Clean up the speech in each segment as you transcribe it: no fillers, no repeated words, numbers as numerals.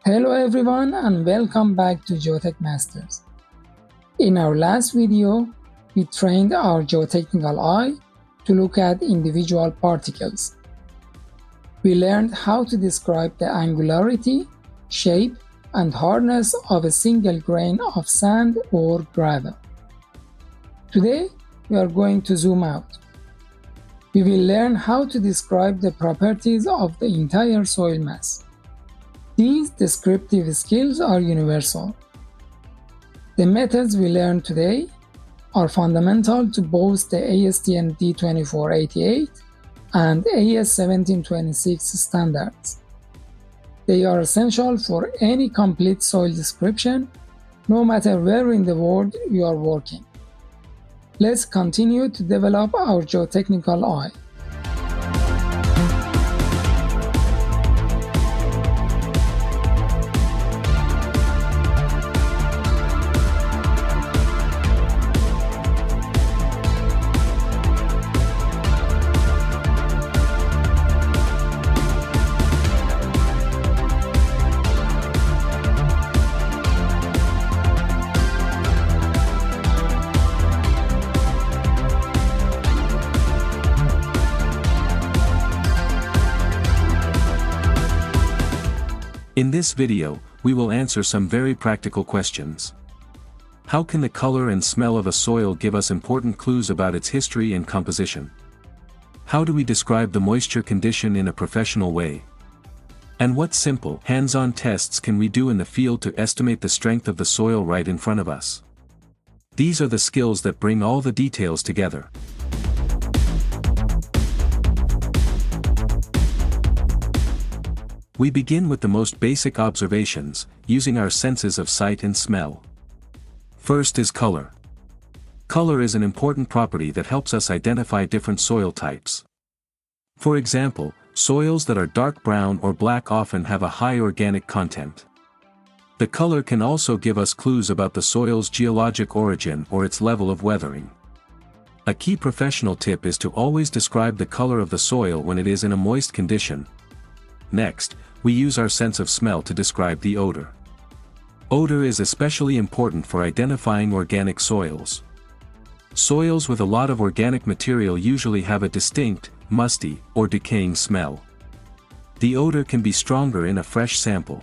Hello everyone and welcome back to Geotech Masters. In our last video, we trained our geotechnical eye to look at individual particles. We learned how to describe the angularity, shape, and hardness of a single grain of sand or gravel. Today, we are going to zoom out. We will learn how to describe the properties of the entire soil mass. These descriptive skills are universal. The methods we learn today are fundamental to both the ASTM D2488 and AS1726 standards. They are essential for any complete soil description, no matter where in the world you are working. Let's continue to develop our geotechnical eye. In this video, we will answer some very practical questions. How can the color and smell of a soil give us important clues about its history and composition? How do we describe the moisture condition in a professional way? And what simple, hands-on tests can we do in the field to estimate the strength of the soil right in front of us? These are the skills that bring all the details together. We begin with the most basic observations, using our senses of sight and smell. First is color. Color is an important property that helps us identify different soil types. For example, soils that are dark brown or black often have a high organic content. The color can also give us clues about the soil's geologic origin or its level of weathering. A key professional tip is to always describe the color of the soil when it is in a moist condition. Next, we use our sense of smell to describe the odor. Odor is especially important for identifying organic soils. Soils with a lot of organic material usually have a distinct, musty, or decaying smell. The odor can be stronger in a fresh sample.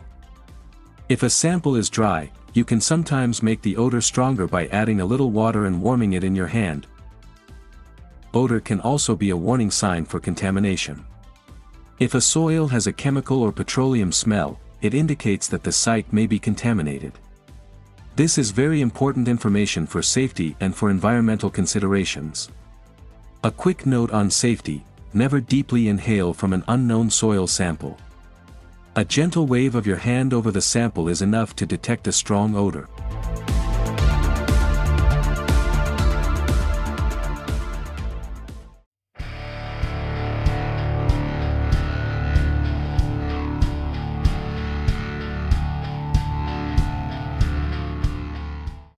If a sample is dry, you can sometimes make the odor stronger by adding a little water and warming it in your hand. Odor can also be a warning sign for contamination. If a soil has a chemical or petroleum smell, it indicates that the site may be contaminated. This is very important information for safety and for environmental considerations. A quick note on safety: never deeply inhale from an unknown soil sample. A gentle wave of your hand over the sample is enough to detect a strong odor.